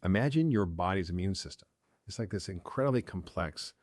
Imagine your body's immune system. It's like this incredibly complex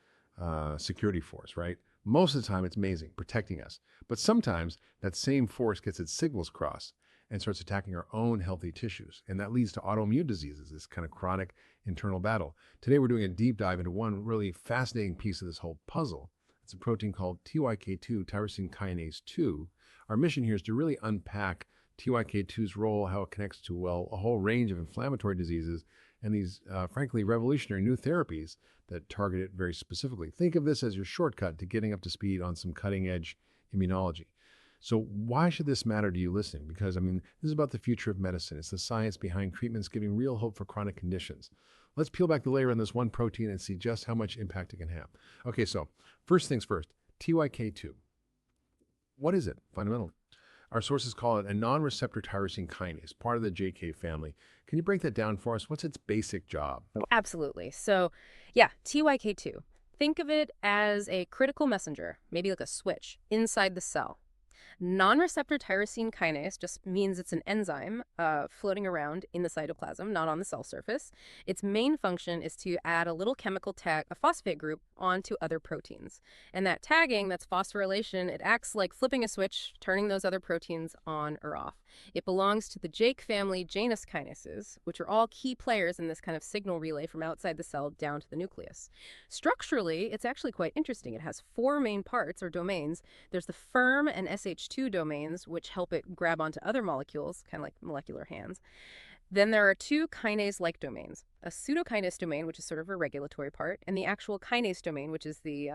security force, right? Most of the time, it's amazing, protecting us. But sometimes that same force gets its signals crossed and starts attacking our own healthy tissues. And that leads to autoimmune diseases, this kind of chronic internal battle. Today, we're doing a deep dive into one really fascinating piece of this whole puzzle. It's a protein called TYK2, tyrosine kinase 2. Our mission here is to really unpack TYK2's role, how it connects to, well, a whole range of inflammatory diseases and these, frankly, revolutionary new therapies that target it very specifically. Think of this as your shortcut to getting up to speed on some cutting edge immunology. So, why should this matter to you listening? Because, I mean, this is about the future of medicine. It's the science behind treatments giving real hope for chronic conditions. Let's peel back the layer on this one protein and see just how much impact it can have. Okay, so first things first, TYK2. What is it, fundamentally? Our sources call it a non-receptor tyrosine kinase, part of the JK family. Can you break that down for us? What's its basic job? Absolutely. So, yeah, TYK2. Think of it as a critical messenger, maybe like a switch, inside the cell. Non-receptor tyrosine kinase just means it's an enzyme floating around in the cytoplasm, not on the cell surface. Its main function is to add a little chemical tag, a phosphate group, onto other proteins. And that tagging, that's phosphorylation, it acts like flipping a switch, turning those other proteins on or off. It belongs to the Jake family Janus kinases, which are all key players in this kind of signal relay from outside the cell down to the nucleus. Structurally, it's actually quite interesting. It has four main parts or domains. There's the firm and SH2 domains, which help it grab onto other molecules, kind of like molecular hands. Then there are two kinase-like domains, a pseudokinase domain, which is sort of a regulatory part, and the actual kinase domain, which is the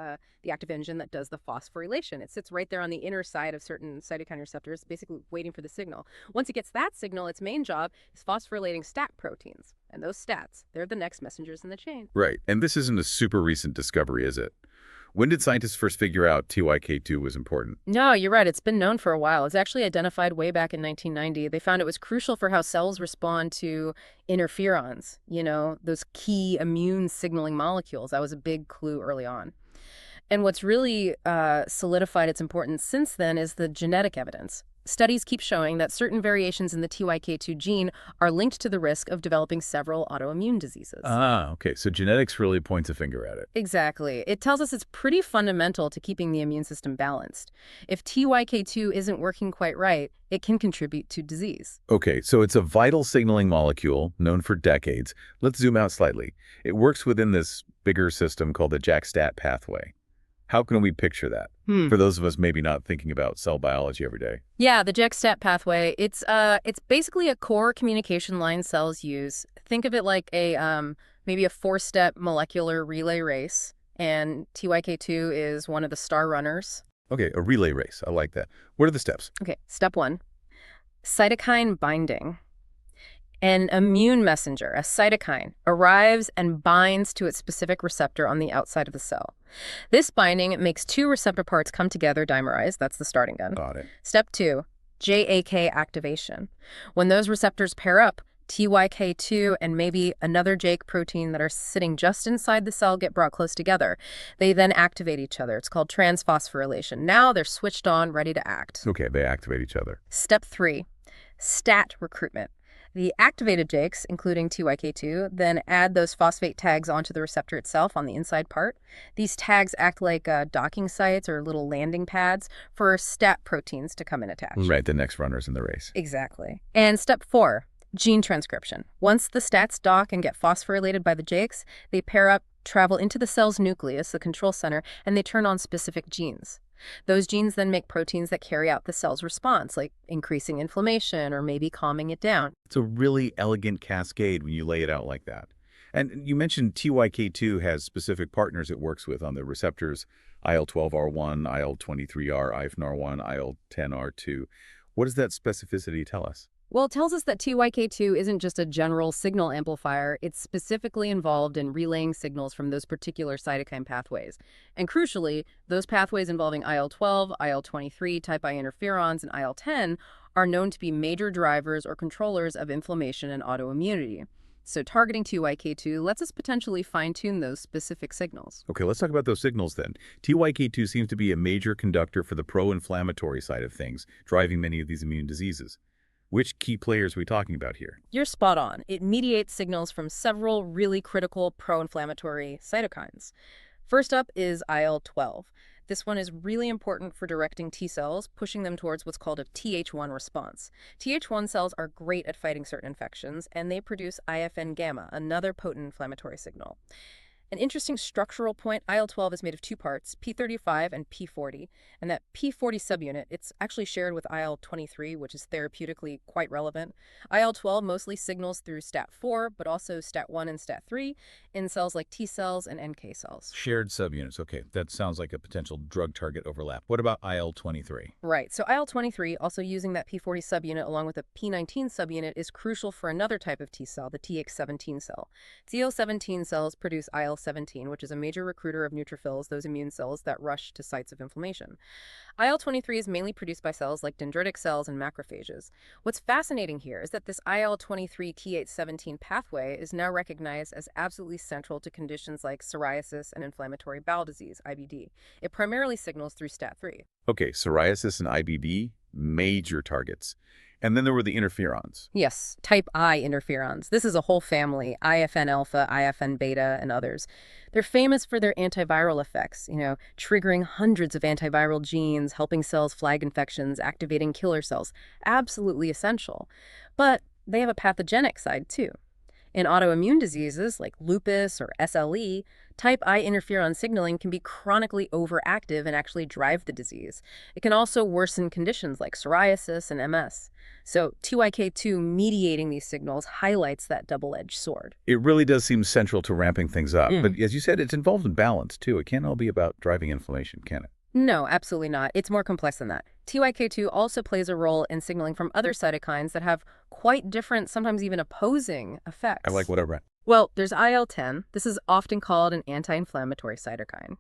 active engine that does the phosphorylation. It sits right there on the inner side of certain cytokine receptors, basically waiting for the signal. Once it gets that signal, its main job is phosphorylating stat proteins. And those stats, they're the next messengers in the chain. Right. And this isn't a super recent discovery, is it? When did scientists first figure out TYK2 was important? No, you're right. It's been known for a while. It's actually identified way back in 1990. They found it was crucial for how cells respond to interferons, those key immune signaling molecules. That was a big clue early on. And what's really solidified its importance since then is the genetic evidence. Studies keep showing that certain variations in the TYK2 gene are linked to the risk of developing several autoimmune diseases. Ah, okay. So genetics really points a finger at it. Exactly. It tells us it's pretty fundamental to keeping the immune system balanced. If TYK2 isn't working quite right, it can contribute to disease. Okay, so it's a vital signaling molecule known for decades. Let's zoom out slightly. It works within this bigger system called the JAK-STAT pathway. How can we picture that? For those of us maybe not thinking about cell biology every day. Yeah, the JAK-STAT pathway, it's basically a core communication line cells use. Think of it like maybe a four-step molecular relay race, and TYK2 is one of the star runners. Okay, a relay race. I like that. What are the steps? Okay, step one, cytokine binding. An immune messenger, a cytokine, arrives and binds to its specific receptor on the outside of the cell. This binding makes two receptor parts come together, dimerize, that's the starting gun. Got it. Step two, JAK activation. When those receptors pair up, TYK2 and maybe another JAK protein that are sitting just inside the cell get brought close together. They then activate each other. It's called transphosphorylation. Now they're switched on, ready to act. Okay, they activate each other. Step three, STAT recruitment. The activated JAKs, including TYK2, then add those phosphate tags onto the receptor itself on the inside part. These tags act like docking sites or little landing pads for STAT proteins to come and attach. Right, the next runners in the race. Exactly. And step four, gene transcription. Once the STATs dock and get phosphorylated by the JAKs, they pair up, travel into the cell's nucleus, the control center, and they turn on specific genes. Those genes then make proteins that carry out the cell's response, like increasing inflammation or maybe calming it down. It's a really elegant cascade when you lay it out like that. And you mentioned TYK2 has specific partners it works with on the receptors, IL-12R1, IL-23R, IFNR1, IL-10R2. What does that specificity tell us? Well, it tells us that TYK2 isn't just a general signal amplifier. It's specifically involved in relaying signals from those particular cytokine pathways. And crucially, those pathways involving IL-12, IL-23, type I interferons, and IL-10 are known to be major drivers or controllers of inflammation and autoimmunity. So targeting TYK2 lets us potentially fine-tune those specific signals. Okay, let's talk about those signals then. TYK2 seems to be a major conductor for the pro-inflammatory side of things, driving many of these immune diseases. Which key players are we talking about here? You're spot on. It mediates signals from several really critical pro-inflammatory cytokines. First up is IL-12. This one is really important for directing T cells, pushing them towards what's called a Th1 response. Th1 cells are great at fighting certain infections, and they produce IFN gamma, another potent inflammatory signal. An interesting structural point, IL-12 is made of two parts, P35 and P40, and that P40 subunit, it's actually shared with IL-23, which is therapeutically quite relevant. IL-12 mostly signals through STAT4, but also STAT1 and STAT3 in cells like T cells and NK cells. Shared subunits. Okay, that sounds like a potential drug target overlap. What about IL-23? Right, so IL-23, also using that P40 subunit along with a P19 subunit, is crucial for another type of T cell, the TYK17 cell. TO17 cells produce IL-17, which is a major recruiter of neutrophils, those immune cells that rush to sites of inflammation. IL-23 is mainly produced by cells like dendritic cells and macrophages. What's fascinating here is that this IL-23 TH17 pathway is now recognized as absolutely central to conditions like psoriasis and inflammatory bowel disease, IBD. It primarily signals through STAT3. Okay, psoriasis and IBD, major targets. And then there were the interferons. Yes, type I interferons. This is a whole family, IFN alpha, IFN beta, and others. They're famous for their antiviral effects, triggering hundreds of antiviral genes, helping cells flag infections, activating killer cells. Absolutely essential. But they have a pathogenic side, too. In autoimmune diseases like lupus or SLE, type I interferon signaling can be chronically overactive and actually drive the disease. It can also worsen conditions like psoriasis and MS. So TYK2 mediating these signals highlights that double-edged sword. It really does seem central to ramping things up. But as you said, it's involved in balance, too. It can't all be about driving inflammation, can it? No, absolutely not. It's more complex than that. TYK2 also plays a role in signaling from other cytokines that have quite different, sometimes even opposing effects. I like what I read. Well, there's IL-10. This is often called an anti-inflammatory cytokine.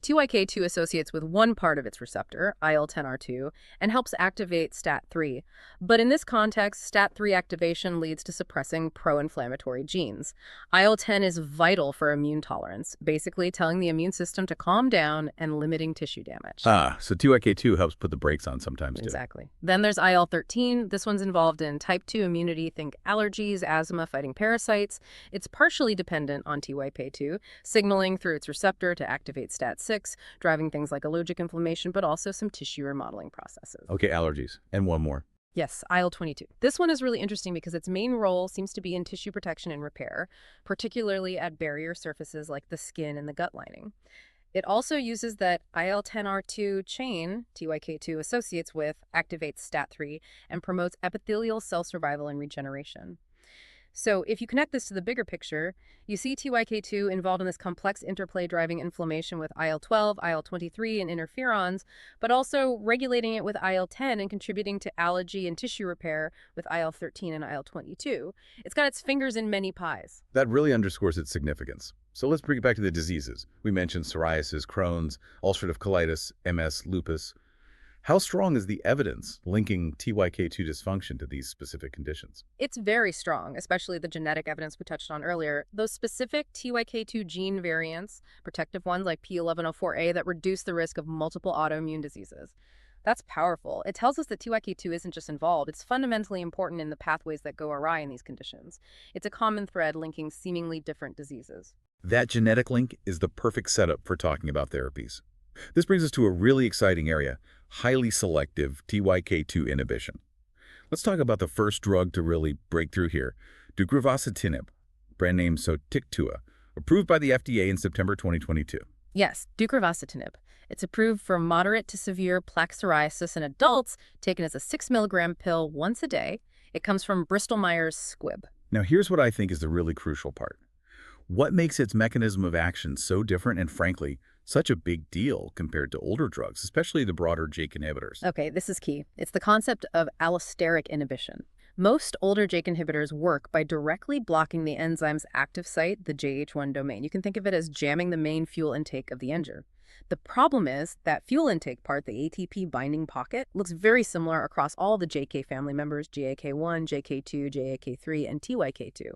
TYK2 associates with one part of its receptor, IL-10R2, and helps activate STAT3. But in this context, STAT3 activation leads to suppressing pro-inflammatory genes. IL-10 is vital for immune tolerance, basically telling the immune system to calm down and limiting tissue damage. So TYK2 helps put the brakes on sometimes, too. Exactly. Then there's IL-13. This one's involved in type 2 immunity, think allergies, asthma, fighting parasites. It's partially dependent on TYK2, signaling through its receptor to activate STAT6, driving things like allergic inflammation, but also some tissue remodeling processes. Okay, allergies. And one more. Yes, IL-22. This one is really interesting because its main role seems to be in tissue protection and repair, particularly at barrier surfaces like the skin and the gut lining. It also uses that IL-10R2 chain TYK2 associates with, activates STAT3, and promotes epithelial cell survival and regeneration. So if you connect this to the bigger picture, you see TYK2 involved in this complex interplay driving inflammation with IL-12, IL-23, and interferons, but also regulating it with IL-10 and contributing to allergy and tissue repair with IL-13 and IL-22. It's got its fingers in many pies. That really underscores its significance. So let's bring it back to the diseases. We mentioned psoriasis, Crohn's, ulcerative colitis, MS, lupus. How strong is the evidence linking TYK2 dysfunction to these specific conditions? It's very strong, especially the genetic evidence we touched on earlier. Those specific TYK2 gene variants, protective ones like P1104A, that reduce the risk of multiple autoimmune diseases. That's powerful. It tells us that TYK2 isn't just involved, it's fundamentally important in the pathways that go awry in these conditions. It's a common thread linking seemingly different diseases. That genetic link is the perfect setup for talking about therapies. This brings us to a really exciting area, highly selective TYK2 inhibition. Let's talk about the first drug to really break through here, deucravacitinib, brand name TYK2, approved by the FDA in September 2022. Yes, deucravacitinib. It's approved for moderate to severe plaque psoriasis in adults, taken as a 6 milligram pill once a day. It comes from Bristol Myers Squibb. Now here's what I think is the really crucial part. What makes its mechanism of action so different and, frankly, such a big deal compared to older drugs, especially the broader JAK inhibitors? Okay, this is key. It's the concept of allosteric inhibition. Most older JAK inhibitors work by directly blocking the enzyme's active site, the JH1 domain. You can think of it as jamming the main fuel intake of the engine. The problem is that fuel intake part, the ATP binding pocket, looks very similar across all the JK family members, JAK1, JK2, JAK3, and TYK2.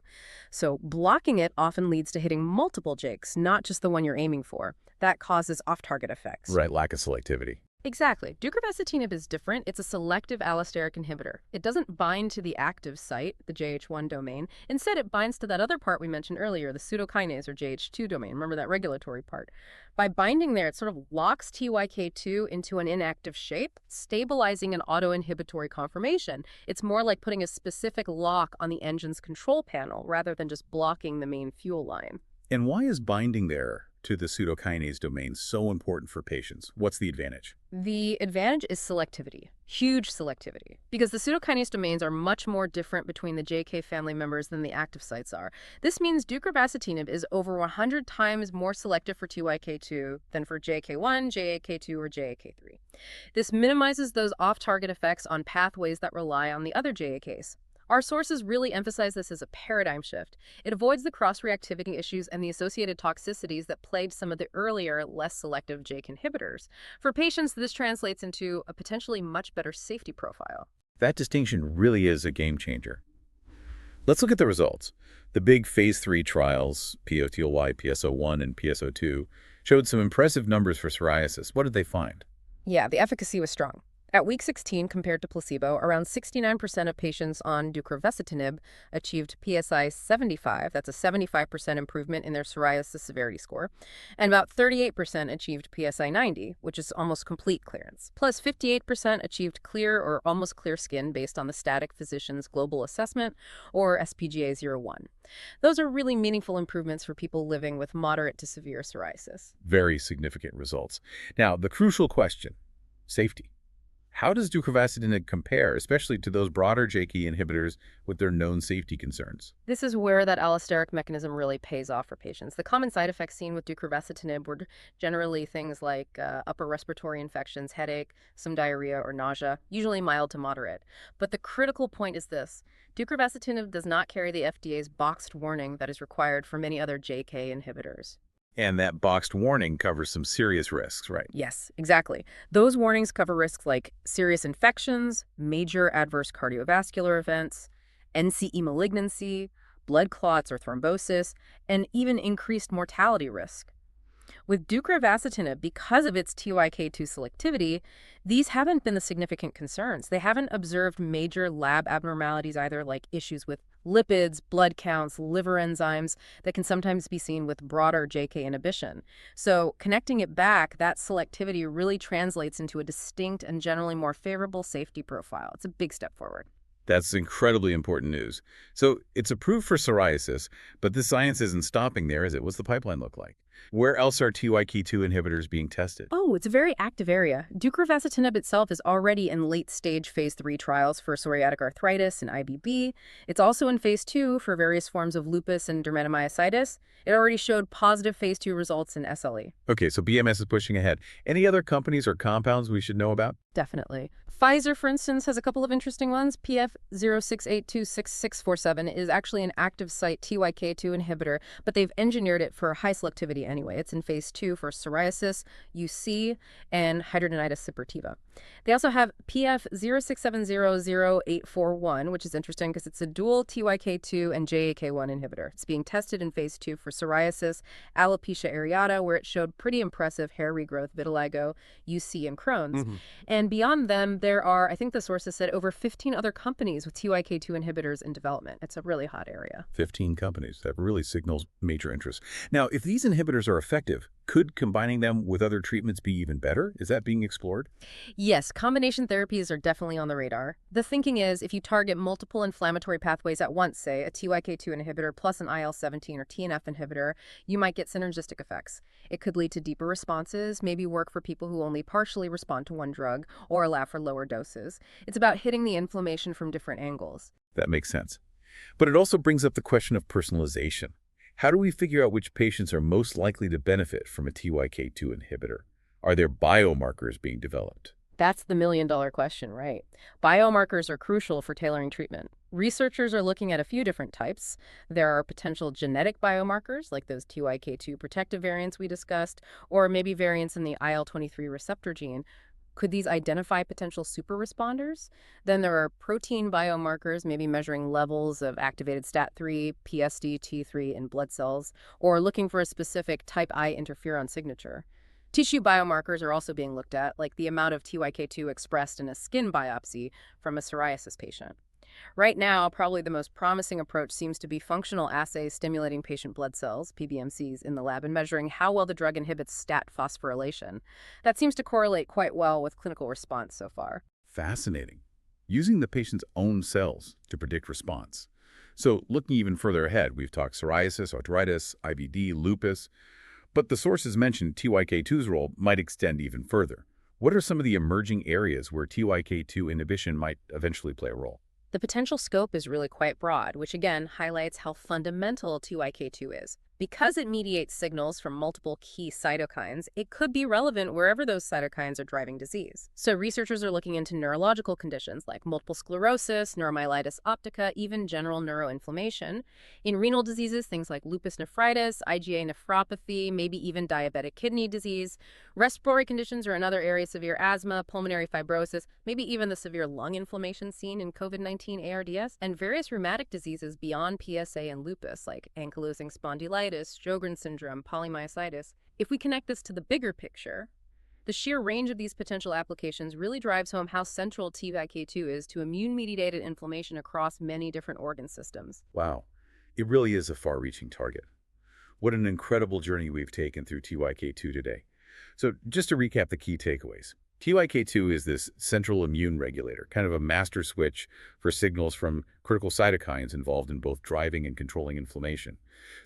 So blocking it often leads to hitting multiple JAKs, not just the one you're aiming for. That causes off-target effects. Right, lack of selectivity. Exactly. Deucravacitinib is different. It's a selective allosteric inhibitor. It doesn't bind to the active site, the JH1 domain. Instead, it binds to that other part we mentioned earlier, the pseudokinase or JH2 domain. Remember that regulatory part. By binding there, it sort of locks TYK2 into an inactive shape, stabilizing an autoinhibitory conformation. It's more like putting a specific lock on the engine's control panel rather than just blocking the main fuel line. And why is binding there to the pseudokinase domain so important for patients? What's the advantage? The advantage is selectivity, huge selectivity, because the pseudokinase domains are much more different between the JK family members than the active sites are. This means deucravacitinib is over 100 times more selective for TYK2 than for JK1, JAK2, or JAK3. This minimizes those off-target effects on pathways that rely on the other JAKs. Our sources really emphasize this as a paradigm shift. It avoids the cross-reactivity issues and the associated toxicities that plagued some of the earlier, less selective JAK inhibitors. For patients, this translates into a potentially much better safety profile. That distinction really is a game changer. Let's look at the results. The big phase 3 trials, POTLY, PSO1, and PSO2, showed some impressive numbers for psoriasis. What did they find? Yeah, the efficacy was strong. At week 16 compared to placebo, around 69% of patients on deucravacitinib achieved PSI 75, that's a 75% improvement in their psoriasis severity score, and about 38% achieved PSI 90, which is almost complete clearance. Plus 58% achieved clear or almost clear skin based on the Static Physician's Global Assessment, or SPGA 01. Those are really meaningful improvements for people living with moderate to severe psoriasis. Very significant results. Now, the crucial question, safety. How does deucravacitinib compare, especially to those broader JAK inhibitors with their known safety concerns? This is where that allosteric mechanism really pays off for patients. The common side effects seen with deucravacitinib were generally things like upper respiratory infections, headache, some diarrhea or nausea, usually mild to moderate. But the critical point is this. Deucravacitinib does not carry the FDA's boxed warning that is required for many other JK inhibitors. And that boxed warning covers some serious risks, right? Yes, exactly. Those warnings cover risks like serious infections, major adverse cardiovascular events, NCE malignancy, blood clots or thrombosis, and even increased mortality risk. With deucravacitinib, because of its TYK2 selectivity, these haven't been the significant concerns. They haven't observed major lab abnormalities either, like issues with lipids, blood counts, liver enzymes that can sometimes be seen with broader JK inhibition. So connecting it back, that selectivity really translates into a distinct and generally more favorable safety profile. It's a big step forward. That's incredibly important news. So it's approved for psoriasis, but this science isn't stopping there, is it? What's the pipeline look like? Where else are TYK2 inhibitors being tested? Oh, it's a very active area. Deucravacitinib itself is already in late-stage phase 3 trials for psoriatic arthritis and IBD. It's also in phase 2 for various forms of lupus and dermatomyositis. It already showed positive phase 2 results in SLE. Okay, so BMS is pushing ahead. Any other companies or compounds we should know about? Definitely. Pfizer, for instance, has a couple of interesting ones. PF 06826647 is actually an active site TYK2 inhibitor, but they've engineered it for high selectivity anyway. It's in phase 2 for psoriasis, UC, and hidradenitis suppurativa. They also have PF 06700841, which is interesting because it's a dual TYK2 and JAK1 inhibitor. It's being tested in phase 2 for psoriasis, alopecia areata, where it showed pretty impressive hair regrowth, vitiligo, UC, and Crohn's. And beyond them, there are, I think the sources said, over 15 other companies with TYK2 inhibitors in development. It's a really hot area. 15 companies. That really signals major interest. Now, if these inhibitors are effective, could combining them with other treatments be even better? Is that being explored? Yes, combination therapies are definitely on the radar. The thinking is if you target multiple inflammatory pathways at once, say a TYK2 inhibitor plus an IL-17 or TNF inhibitor, you might get synergistic effects. It could lead to deeper responses, maybe work for people who only partially respond to one drug, or allow for lower doses. It's about hitting the inflammation from different angles. That makes sense. But it also brings up the question of personalization. How do we figure out which patients are most likely to benefit from a TYK2 inhibitor? Are there biomarkers being developed? That's the million-dollar question, right? Biomarkers are crucial for tailoring treatment. Researchers are looking at a few different types. There are potential genetic biomarkers, like those TYK2 protective variants we discussed, or maybe variants in the IL-23 receptor gene. Could these identify potential super responders? Then there are protein biomarkers, maybe measuring levels of activated STAT3, PSD, T3 in blood cells, or looking for a specific type I interferon signature. Tissue biomarkers are also being looked at, like the amount of TYK2 expressed in a skin biopsy from a psoriasis patient. Right now, probably the most promising approach seems to be functional assays stimulating patient blood cells, PBMCs, in the lab and measuring how well the drug inhibits STAT phosphorylation. That seems to correlate quite well with clinical response so far. Fascinating. Using the patient's own cells to predict response. So looking even further ahead, we've talked psoriasis, arthritis, IBD, lupus, but the sources mentioned TYK2's role might extend even further. What are some of the emerging areas where TYK2 inhibition might eventually play a role? The potential scope is really quite broad, which again highlights how fundamental TYK2 is. Because it mediates signals from multiple key cytokines, it could be relevant wherever those cytokines are driving disease. So researchers are looking into neurological conditions like multiple sclerosis, neuromyelitis optica, even general neuroinflammation. In renal diseases, things like lupus nephritis, IgA nephropathy, maybe even diabetic kidney disease. Respiratory conditions are another area: severe asthma, pulmonary fibrosis, maybe even the severe lung inflammation seen in COVID-19 ARDS, and various rheumatic diseases beyond PSA and lupus, like ankylosing spondylitis, Sjogren's syndrome, polymyositis. If we connect this to the bigger picture, the sheer range of these potential applications really drives home how central TYK2 is to immune-mediated inflammation across many different organ systems. Wow, it really is a far-reaching target. What an incredible journey we've taken through TYK2 today. So just to recap the key takeaways. TYK2 is this central immune regulator, kind of a master switch for signals from critical cytokines involved in both driving and controlling inflammation.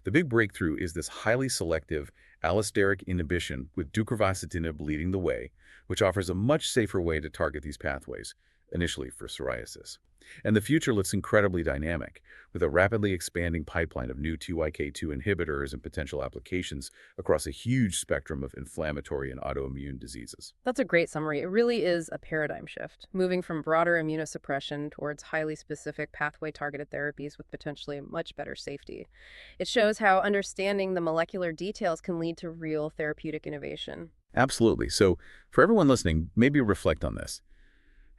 The big breakthrough is this highly selective allosteric inhibition with deucravacitinib leading the way, which offers a much safer way to target these pathways, initially for psoriasis. And the future looks incredibly dynamic, with a rapidly expanding pipeline of new TYK2 inhibitors and potential applications across a huge spectrum of inflammatory and autoimmune diseases. That's a great summary. It really is a paradigm shift, moving from broader immunosuppression towards highly specific pathway-targeted therapies with potentially much better safety. It shows how understanding the molecular details can lead to real therapeutic innovation. Absolutely. So for everyone listening, maybe reflect on this.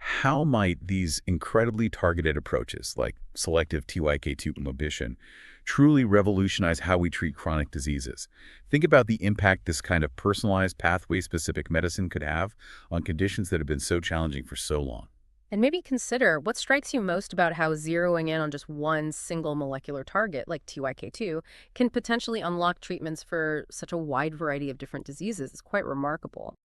How might these incredibly targeted approaches, like selective TYK2 inhibition, truly revolutionize how we treat chronic diseases? Think about the impact this kind of personalized, pathway-specific medicine could have on conditions that have been so challenging for so long. And maybe consider what strikes you most about how zeroing in on just one single molecular target, like TYK2, can potentially unlock treatments for such a wide variety of different diseases. It's quite remarkable.